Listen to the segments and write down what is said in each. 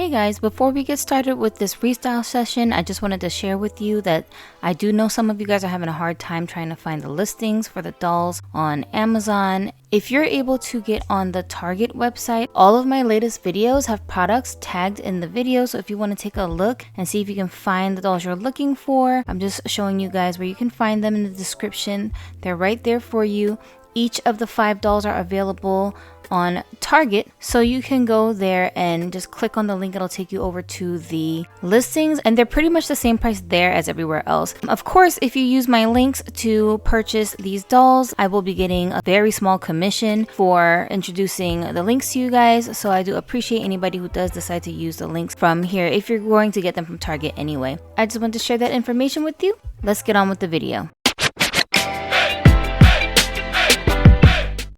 Hey guys, before we get started with this restyle session, I just wanted to share with you that I do know some of you guys are having a hard time trying to find the listings for the dolls on Amazon. If you're able to get on the Target website, all of my latest videos have products tagged in the video, so if you want to take a look and see if you can find the dolls you're looking for, I'm just showing you guys where you can find them in the description. They're right there for you. Each of the 5 dolls are available on Target, so you can go there and just click on the link. It'll take you over to the listings, and they're pretty much the same price there as everywhere else. Of course, if you use my links to purchase these dolls, I will be getting a very small commission for introducing the links to you guys, so I do appreciate anybody who does decide to use the links from here if you're going to get them from Target anyway. I just want to share that information with you. Let's get on with the video.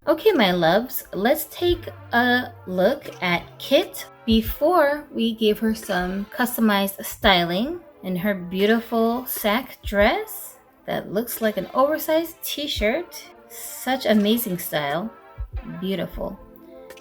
Okay, my loves, let's take a look at Kit before we give her some customized styling in her beautiful sack dress that looks like an oversized t-shirt. Such amazing style. Beautiful.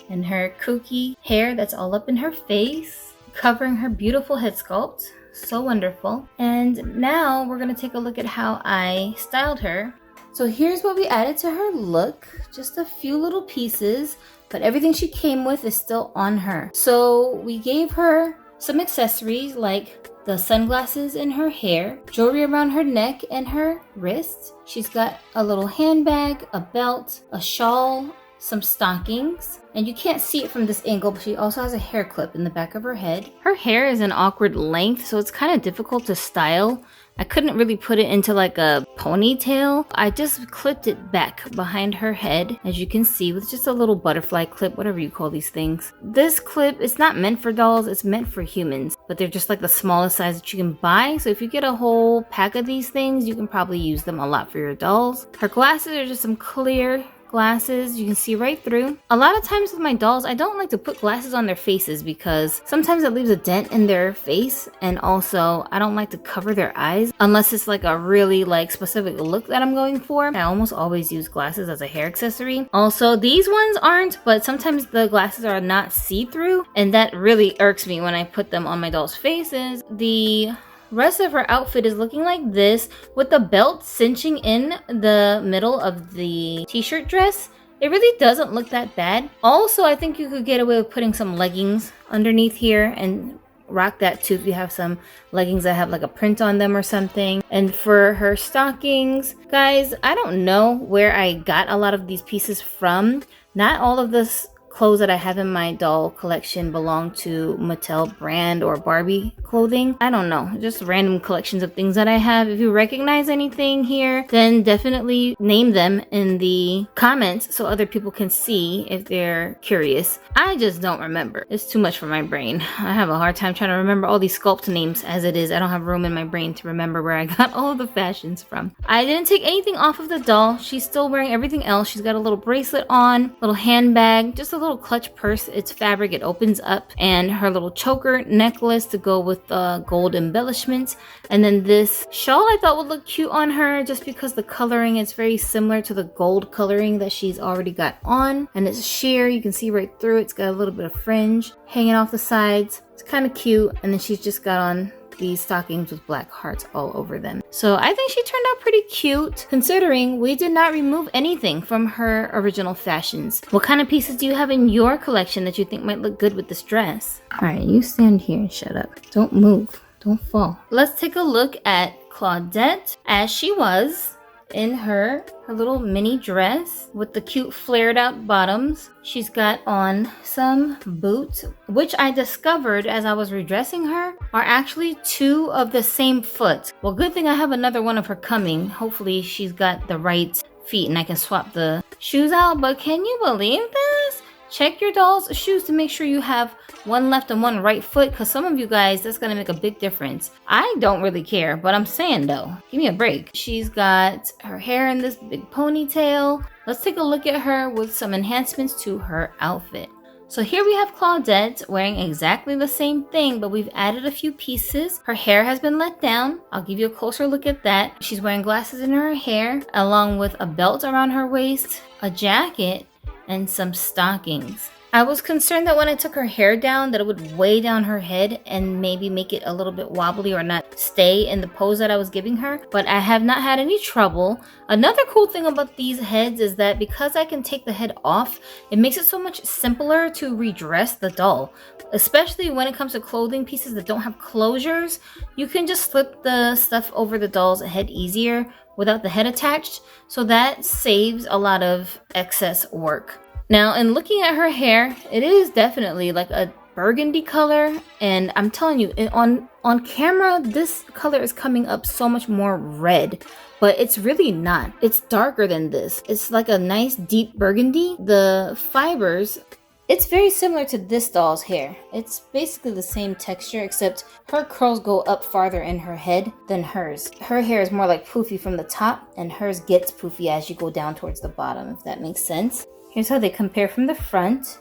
And her kooky hair that's all up in her face, covering her beautiful head sculpt. So wonderful. And now we're going to take a look at how I styled her. So here's what we added to her look. Just a few little pieces, but everything she came with is still on her. So we gave her some accessories like the sunglasses in her hair, jewelry around her neck and her wrists. She's got a little handbag, a belt, a shawl, some stockings, and you can't see it from this angle, but she also has a hair clip in the back of her head. Her hair is an awkward length, so it's kind of difficult to style. I couldn't really put it into like a ponytail. I just clipped it back behind her head, as you can see, with just a little butterfly clip, whatever you call these things. This clip, it's not meant for dolls, it's meant for humans, but they're just like the smallest size that you can buy. So if you get a whole pack of these things, you can probably use them a lot for your dolls. Her glasses are just some clear glasses you can see right through. A lot of times with my dolls, I don't like to put glasses on their faces because sometimes it leaves a dent in their face, and also I don't like to cover their eyes unless it's like a really specific look that I'm going for. I almost always use glasses as a hair accessory. Also, these ones aren't, but sometimes the glasses are not see-through, and that really irks me when I put them on my dolls' faces. The rest of her outfit is looking like this, with the belt cinching in the middle of the t-shirt dress. It really doesn't look that bad. Also, I think you could get away with putting some leggings underneath here and rock that too if you have some leggings that have like a print on them or something. And for her stockings, guys, I don't know where I got a lot of these pieces from. Not all of this clothes that I have in my doll collection belong to Mattel brand or Barbie clothing. I don't know, just random collections of things that I have. If you recognize anything here, then definitely name them in the comments so other people can see if they're curious. I just don't remember. It's too much for my brain. I have a hard time trying to remember all these sculpt names as it is. I don't have room in my brain to remember where I got all of the fashions from. I didn't take anything off of the doll. She's still wearing everything else. She's got a little bracelet on, little handbag, just a little clutch purse. It's fabric, it opens up, and her little choker necklace to go with the gold embellishments. And then this shawl I thought would look cute on her just because the coloring is very similar to the gold coloring that she's already got on, and it's sheer. You can see right through it. It's got a little bit of fringe hanging off the sides. It's kind of cute. And then she's just got on these stockings with black hearts all over them. So I think she turned out pretty cute considering we did not remove anything from her original fashions. What kind of pieces do you have in your collection that you think might look good with this dress? All right, you stand here and shut up. Don't move. Don't fall. Let's take a look at Claudette as she was in her little mini dress with the cute flared out bottoms. She's got on some boots, which I discovered as I was redressing her are actually 2 of the same foot. Well, good thing I have another one of her coming. Hopefully she's got the right feet and I can swap the shoes out. But can you believe this? Check your doll's shoes to make sure you have one left and one right foot, because some of you guys, that's gonna make a big difference. I don't really care, but I'm saying though, give me a break. She's got her hair in this big ponytail. Let's take a look at her with some enhancements to her outfit. So here we have Claudette wearing exactly the same thing, but we've added a few pieces. Her hair has been let down. I'll give you a closer look at that. She's wearing glasses in her hair, along with a belt around her waist, a jacket, and some stockings. I was concerned that when I took her hair down that it would weigh down her head and maybe make it a little bit wobbly or not stay in the pose that I was giving her, but I have not had any trouble. Another cool thing about these heads is that because I can take the head off, it makes it so much simpler to redress the doll. Especially when it comes to clothing pieces that don't have closures, you can just slip the stuff over the doll's head easier without the head attached, so that saves a lot of excess work. Now, in looking at her hair, it is definitely like a burgundy color, and I'm telling you, on camera, this color is coming up so much more red, but it's really not. It's darker than this. It's like a nice deep burgundy. The fibers, it's very similar to this doll's hair. It's basically the same texture, except her curls go up farther in her head than hers. Her hair is more like poofy from the top, and hers gets poofy as you go down towards the bottom, if that makes sense. Here's how they compare from the front.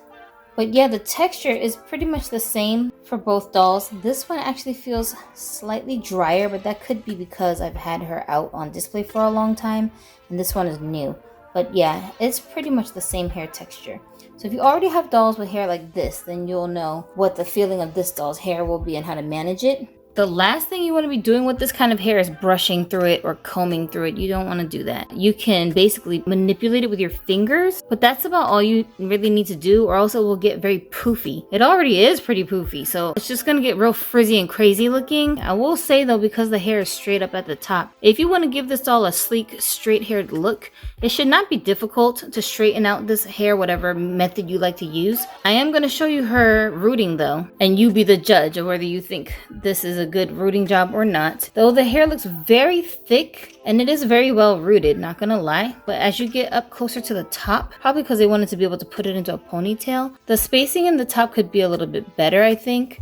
But yeah, the texture is pretty much the same for both dolls. This one actually feels slightly drier, but that could be because I've had her out on display for a long time, and this one is new. But yeah, it's pretty much the same hair texture. So if you already have dolls with hair like this, then you'll know what the feeling of this doll's hair will be and how to manage it. The last thing you want to be doing with this kind of hair is brushing through it or combing through it. You don't want to do that. You can basically manipulate it with your fingers, but that's about all you really need to do, or else it will get very poofy. It already is pretty poofy, so it's just going to get real frizzy and crazy looking. I will say though, because the hair is straight up at the top, if you want to give this doll a sleek, straight-haired look, it should not be difficult to straighten out this hair, whatever method you like to use. I am going to show you her rooting though, and you be the judge of whether you think this is a good rooting job or not. Though the hair looks very thick and it is very well rooted, not gonna lie, but as you get up closer to the top, probably because they wanted to be able to put it into a ponytail, the spacing in the top could be a little bit better, I think.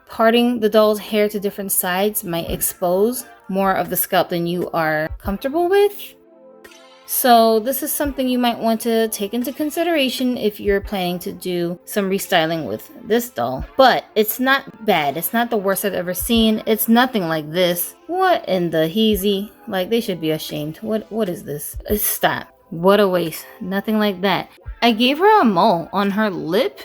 Parting the doll's hair to different sides might expose more of the scalp than you are comfortable with. So this is something you might want to take into consideration if you're planning to do some restyling with this doll. But it's not bad. It's not the worst I've ever seen. It's nothing like this. What in the heezy? Like, they should be ashamed. What is this? Stop. What a waste. Nothing like that. I gave her a mole on her lip.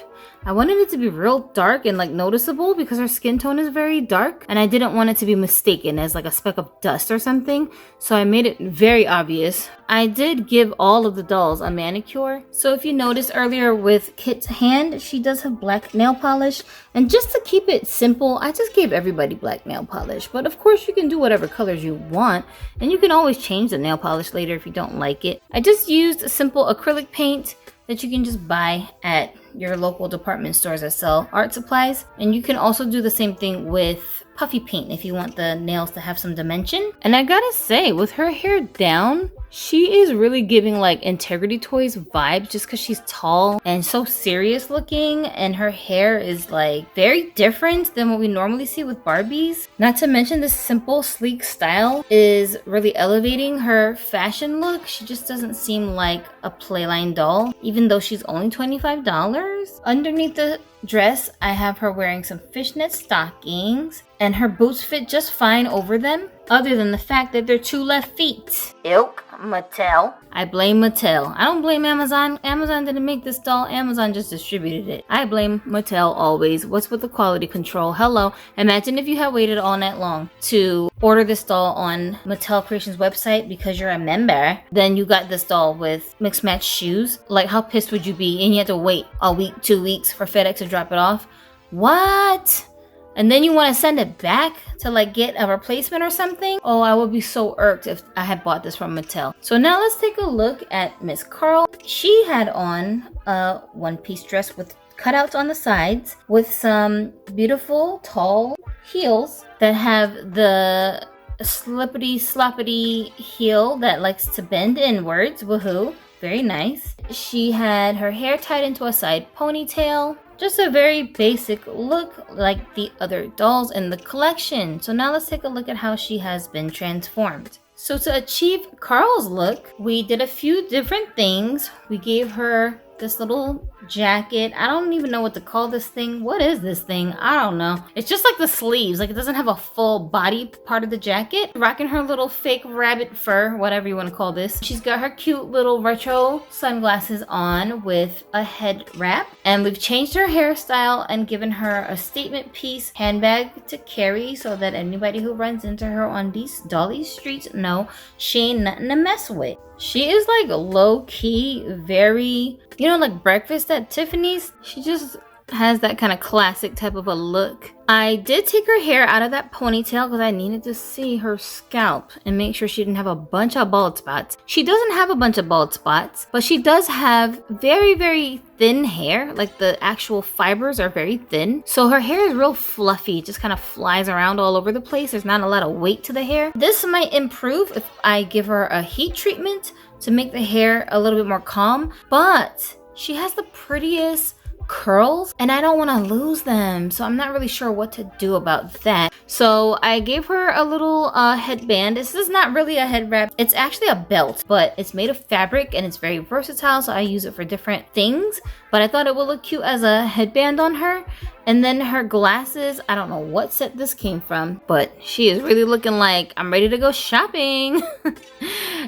I wanted it to be real dark and like noticeable because her skin tone is very dark, and I didn't want it to be mistaken as like a speck of dust or something, so I made it very obvious. I did give all of the dolls a manicure, so if you noticed earlier with Kit's hand, she does have black nail polish, and just to keep it simple, I just gave everybody black nail polish. But of course you can do whatever colors you want, and you can always change the nail polish later if you don't like it. I just used simple acrylic paint that you can just buy at your local department stores that sell art supplies. And you can also do the same thing with puffy paint if you want the nails to have some dimension. And I gotta say, with her hair down, she is really giving like Integrity Toys vibes just because she's tall and so serious looking, and her hair is like very different than what we normally see with Barbies. Not to mention this simple, sleek style is really elevating her fashion look. She just doesn't seem like a playline doll, even though she's only $25. Underneath the dress, I have her wearing some fishnet stockings, and her boots fit just fine over them, other than the fact that they're 2 left feet. Ilk, Mattel. I blame Mattel. I don't blame Amazon. Amazon didn't make this doll. Amazon just distributed it. I blame Mattel always. What's with the quality control? Hello. Imagine if you had waited all night long to order this doll on Mattel Creations website because you're a member. Then you got this doll with mixed match shoes. Like, how pissed would you be? And you had to wait a week, 2 weeks for FedEx to drop it off. What? And then you want to send it back to like get a replacement or something? Oh, I would be so irked if I had bought this from Mattel. So now let's take a look at Miss Carl. She had on a one-piece dress with cutouts on the sides with some beautiful tall heels that have the slippity sloppity heel that likes to bend inwards. Woohoo. Very nice. She had her hair tied into a side ponytail. Just a very basic look like the other dolls in the collection. So now let's take a look at how she has been transformed. So to achieve Carl's look, we did a few different things. We gave her this little jacket. I don't even know what to call this thing. What is this thing? I don't know. It's just like the sleeves. Like it doesn't have a full body part of the jacket. Rocking her little fake rabbit fur, whatever you want to call this. She's got her cute little retro sunglasses on with a head wrap. And we've changed her hairstyle and given her a statement piece handbag to carry so that anybody who runs into her on these Dolly streets know she ain't nothing to mess with. She is like low-key, very, you know, like breakfast at Tiffany's. She just has that kind of classic type of a look. I did take her hair out of that ponytail because I needed to see her scalp and make sure she didn't have a bunch of bald spots. She doesn't have a bunch of bald spots, but she does have very, very thin hair. Like the actual fibers are very thin. So her hair is real fluffy. It just kind of flies around all over the place. There's not a lot of weight to the hair. This might improve if I give her a heat treatment to make the hair a little bit more calm, but she has the prettiest curls and I don't want to lose them, so I'm not really sure what to do about that. So I gave her a little headband. This is not really a head wrap, it's actually a belt, but it's made of fabric and it's very versatile, so I use it for different things, but I thought it would look cute as a headband on her. And then her glasses, I don't know what set this came from, but she is really looking like I'm ready to go shopping.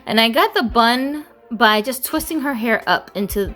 And I got the bun by just twisting her hair up into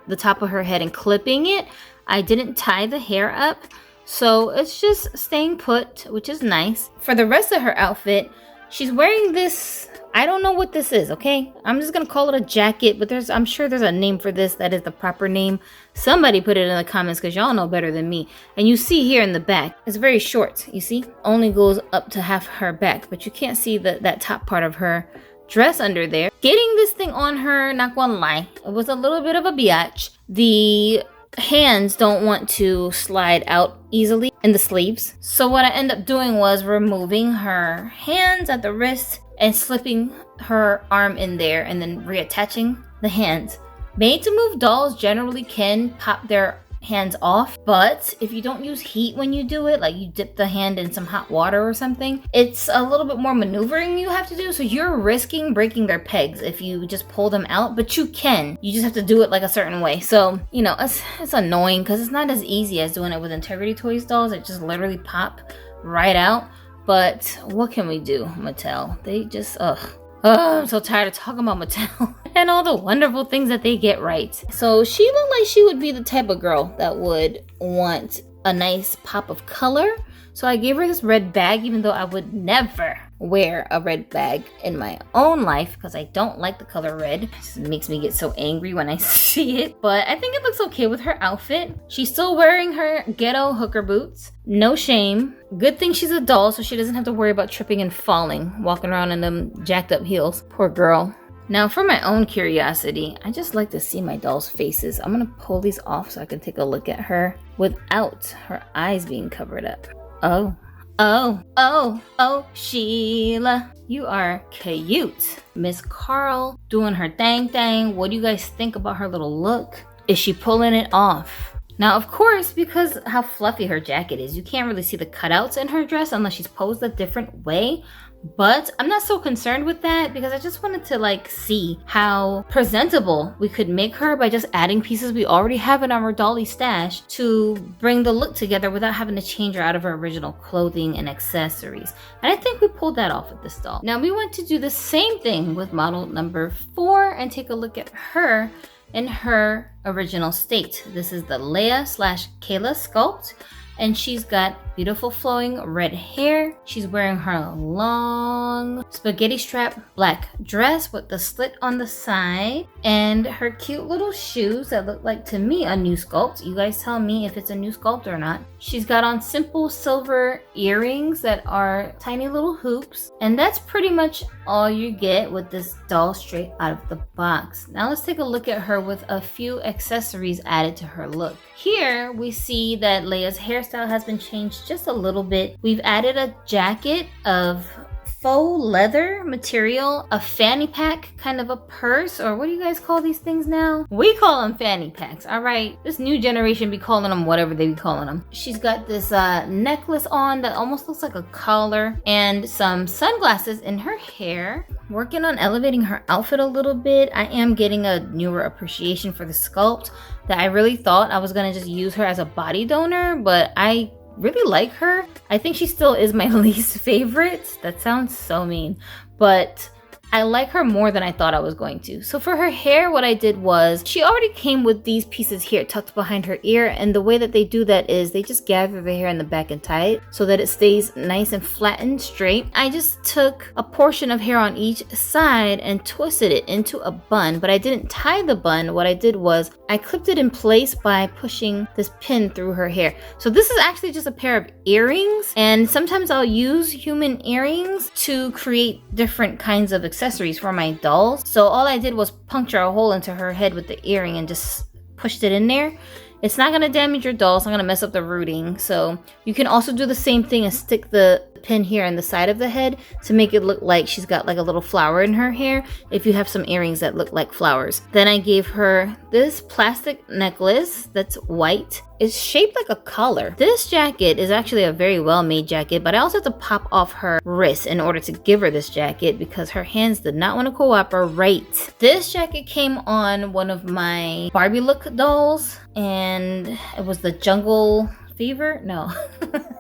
the top of her head and clipping it. I didn't tie the hair up, so it's just staying put, which is nice. For the rest of her outfit, she's wearing this, I don't know what this is, okay? I'm just gonna call it a jacket, but I'm sure there's a name for this that is the proper name. Somebody put it in the comments because y'all know better than me. And you see here in the back, it's very short, you see? Only goes up to half her back, but you can't see that top part of her dress under there. Getting this thing on her, not gonna lie, it was a little bit of a biatch. The hands don't want to slide out easily in the sleeves. So what I ended up doing was removing her hands at the wrist and slipping her arm in there and then reattaching the hands. Made to move dolls generally can pop their hands off, but if you don't use heat when you do it, like you dip the hand in some hot water or something, it's a little bit more maneuvering you have to do, so you're risking breaking their pegs if you just pull them out, but you just have to do it like a certain way. So you know, it's annoying because it's not as easy as doing it with Integrity Toys dolls. It just literally pop right out. But what can we do, Mattel? They just I'm so tired of talking about Mattel and all the wonderful things that they get right. So she looked like she would be the type of girl that would want a nice pop of color. So I gave her this red bag, even though I would never wear a red bag in my own life because I don't like the color red. It just makes me get so angry when I see it. But I think it looks okay with her outfit. She's still wearing her ghetto hooker boots. No shame. Good thing she's a doll, so she doesn't have to worry about tripping and falling, walking around in them jacked up heels. Poor girl. Now for my own curiosity, I just like to see my doll's faces. I'm gonna pull these off so I can take a look at her without her eyes being covered up. Oh, Sheila, you are cute. Miss Carl doing her thing. What do you guys think about her little look? Is she pulling it off? Now, of course, because how fluffy her jacket is, you can't really see the cutouts in her dress unless she's posed a different way. But I'm not so concerned with that because I just wanted to see how presentable we could make her by just adding pieces we already have in our dolly stash to bring the look together without having to change her out of her original clothing and accessories. And I think we pulled that off with this doll. Now we want to do the same thing with model number 4 and take a look at her in her original state. This is the Leia / Kayla sculpt. And she's got beautiful flowing red hair. She's wearing her long spaghetti strap black dress with the slit on the side and her cute little shoes that look like, to me, a new sculpt. You guys tell me if it's a new sculpt or not. She's got on simple silver earrings that are tiny little hoops. And that's pretty much all you get with this doll straight out of the box. Now let's take a look at her with a few accessories added to her look. Here we see that Leia's hairstyle has been changed just a little bit. We've added a jacket of faux leather material, a fanny pack, kind of a purse, or what do you guys call these things now? We call them fanny packs, all right? This new generation be calling them whatever they be calling them. She's got this necklace on that almost looks like a collar, and some sunglasses in her hair. Working on elevating her outfit a little bit. I am getting a newer appreciation for the sculpt that I really thought I was gonna just use her as a body donor, but I really like her. I think she still is my least favorite. That sounds so mean, but I like her more than I thought I was going to. So for her hair, what I did was, she already came with these pieces here tucked behind her ear, and the way that they do that is they just gather the hair in the back and tie it so that it stays nice and flat and straight. I just took a portion of hair on each side and twisted it into a bun, but I didn't tie the bun. What I did was I clipped it in place by pushing this pin through her hair. So this is actually just a pair of earrings, and sometimes I'll use human earrings to create different kinds of accessories for my dolls. So all I did was puncture a hole into her head with the earring and just pushed it in there. It's not going to damage your doll. It's not going to mess up the rooting. So you can also do the same thing and stick the pin here in the side of the head to make it look like she's got like a little flower in her hair if you have some earrings that look like flowers. Then I gave her this plastic necklace that's white. It's shaped like a collar. This jacket is actually a very well made jacket, but I also had to pop off her wrist in order to give her this jacket because her hands did not want to cooperate. This jacket came on one of my Barbie look dolls, and it was the Jungle Fever? No,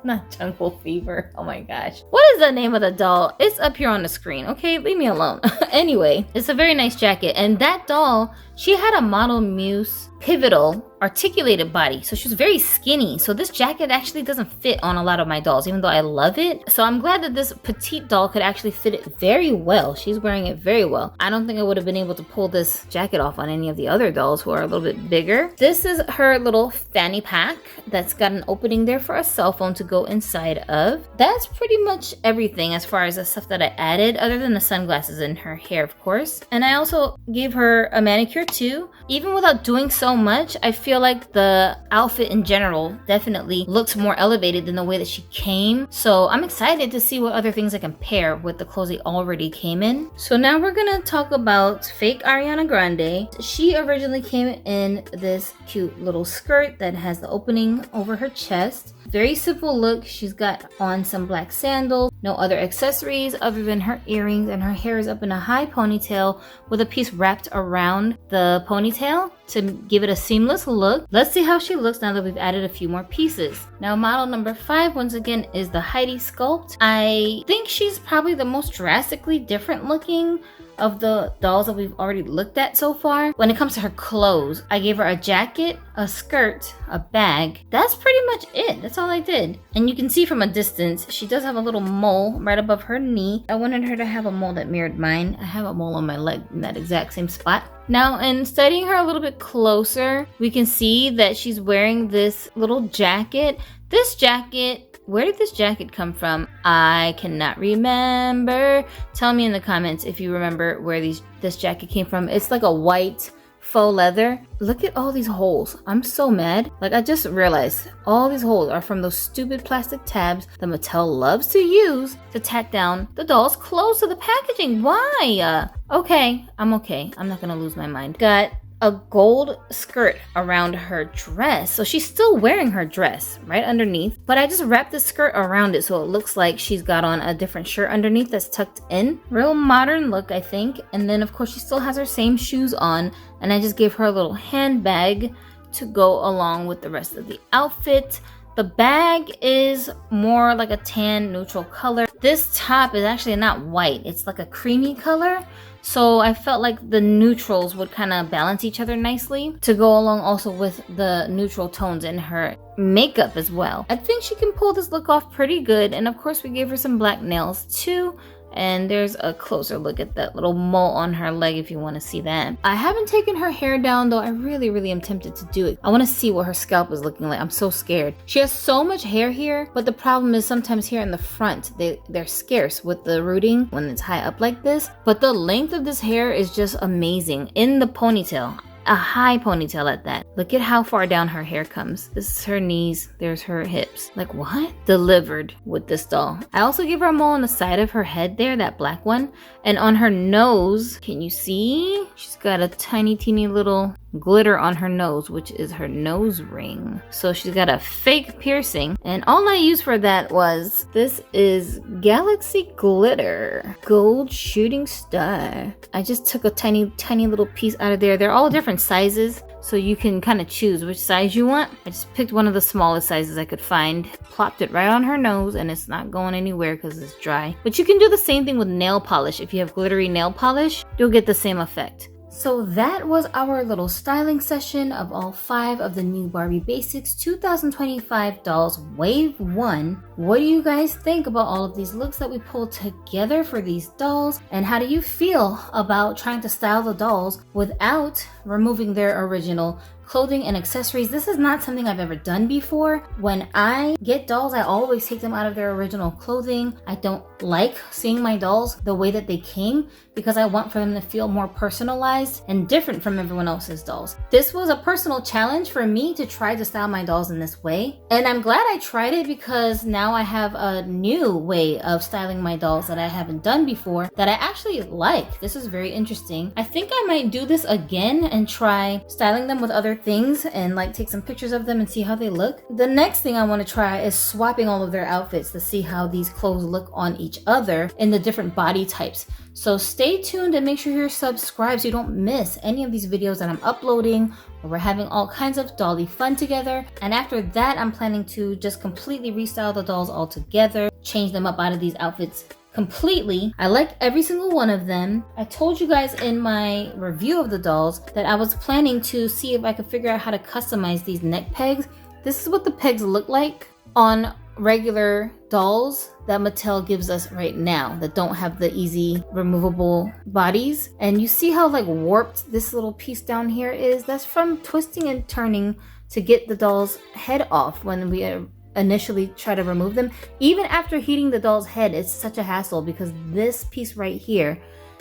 not Jungle Fever. Oh my gosh. What is the name of the doll? It's up here on the screen. Okay, leave me alone. Anyway, it's a very nice jacket. And that doll, she had a Model Muse pivotal articulated body, so she was very skinny. So this jacket actually doesn't fit on a lot of my dolls, even though I love it. So I'm glad that this petite doll could actually fit it very well. She's wearing it very well. I don't think I would have been able to pull this jacket off on any of the other dolls who are a little bit bigger. This is her little fanny pack that's got an opening there for a cell phone to go inside of. That's pretty much everything as far as the stuff that I added, other than the sunglasses in her hair, of course. And I also gave her a manicure too. Even without doing so much, I feel like the outfit in general definitely looks more elevated than the way that she came. So I'm excited to see what other things I can pair with the clothes they already came in. So now we're gonna talk about fake Ariana Grande. She originally came in this cute little skirt that has the opening over her chest. Very simple look. She's got on some black sandals, no other accessories other than her earrings, and her hair is up in a high ponytail with a piece wrapped around the ponytail to give it a seamless look. Let's see how she looks now that we've added a few more pieces. Now model number 5 once again is the Heidi sculpt. I think she's probably the most drastically different looking of the dolls that we've already looked at so far. When it comes to her clothes, I gave her a jacket, a skirt, a bag. That's pretty much it. That's all I did. And you can see from a distance, she does have a little mole right above her knee. I wanted her to have a mole that mirrored mine. I have a mole on my leg in that exact same spot. Now, in studying her a little bit closer, we can see that she's wearing this little jacket. This jacket, where did this jacket come from? I cannot remember. Tell me in the comments if you remember where this jacket came from. It's like a white faux leather. Look at all these holes. I'm so mad. Like, I just realized all these holes are from those stupid plastic tabs that Mattel loves to use to tack down the doll's clothes to the packaging. Why? Okay, I'm okay. I'm not gonna lose my mind. Got a gold skirt around her dress. So she's still wearing her dress right underneath, but I just wrapped the skirt around it so it looks like she's got on a different shirt underneath that's tucked in. Real modern look, I think. And then of course she still has her same shoes on, and I just gave her a little handbag to go along with the rest of the outfit. The bag is more like a tan neutral color. This top is actually not white, it's like a creamy color. So I felt like the neutrals would kind of balance each other nicely to go along also with the neutral tones in her makeup as well. I think she can pull this look off pretty good. And of course we gave her some black nails too. And there's a closer look at that little mole on her leg if you want to see that. I haven't taken her hair down though. I really am tempted to do it. I want to see what her scalp is looking like. I'm so scared. She has so much hair here, but the problem is sometimes here in the front, they're scarce with the rooting when it's high up like this. But the length of this hair is just amazing in the ponytail. A high ponytail at that. Look at how far down her hair comes. This is her knees. There's her hips. Like what? Delivered with this doll. I also gave her a mole on the side of her head there, that black one. And on her nose, can you see? She's got a tiny, teeny little glitter on her nose, which is her nose ring. So she's got a fake piercing. And all I used for that was, this is Galaxy Glitter Gold Shooting Star. I just took a tiny, tiny little piece out of there. They're all different sizes, so you can kind of choose which size you want. I just picked one of the smallest sizes I could find, plopped it right on her nose, and it's not going anywhere because it's dry. But you can do the same thing with nail polish. If you have glittery nail polish, you'll get the same effect. So that was our little styling session of all 5 of the new Barbie Basics 2025 dolls Wave 1. What do you guys think about all of these looks that we pulled together for these dolls? And how do you feel about trying to style the dolls without removing their original clothing and accessories? This is not something I've ever done before. When I get dolls, I always take them out of their original clothing. I don't like seeing my dolls the way that they came because I want for them to feel more personalized and different from everyone else's dolls. This was a personal challenge for me to try to style my dolls in this way. And I'm glad I tried it because now I have a new way of styling my dolls that I haven't done before that I actually like. This is very interesting. I think I might do this again and try styling them with other things and like take some pictures of them and see how they look. The next thing I want to try is swapping all of their outfits to see how these clothes look on each other in the different body types. So stay tuned and make sure you're subscribed so you don't miss any of these videos that I'm uploading, where we're having all kinds of dolly fun together. And after that, I'm planning to just completely restyle the dolls all together, change them up out of these outfits completely. I like every single one of them. I told you guys in my review of the dolls that I was planning to see if I could figure out how to customize these neck pegs. This is what the pegs look like on regular dolls that Mattel gives us right now that don't have the easy removable bodies. And you see how like warped this little piece down here is? That's from twisting and turning to get the doll's head off when we initially try to remove them. Even after heating the doll's head, it's such a hassle because this piece right here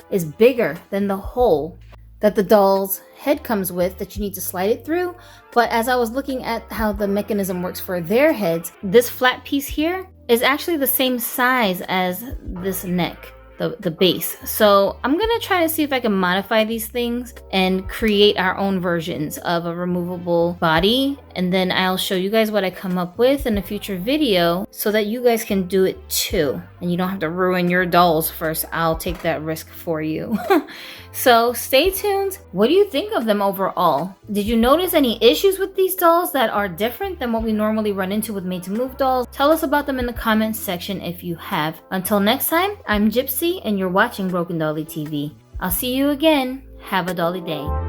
is bigger than the hole that the doll's head comes with that you need to slide it through. But as I was looking at how the mechanism works for their heads, this flat piece here is actually the same size as this neck, the base. So I'm gonna try to see if I can modify these things and create our own versions of a removable body, and then I'll show you guys what I come up with in a future video so that you guys can do it too and you don't have to ruin your dolls first. I'll take that risk for you. So stay tuned. What do you think of them overall? Did you notice any issues with these dolls that are different than what we normally run into with made to move dolls? Tell us about them in the comments section if you have. Until next time, I'm Gypsy and you're watching Broken Dolly TV. I'll see you again. Have a dolly day.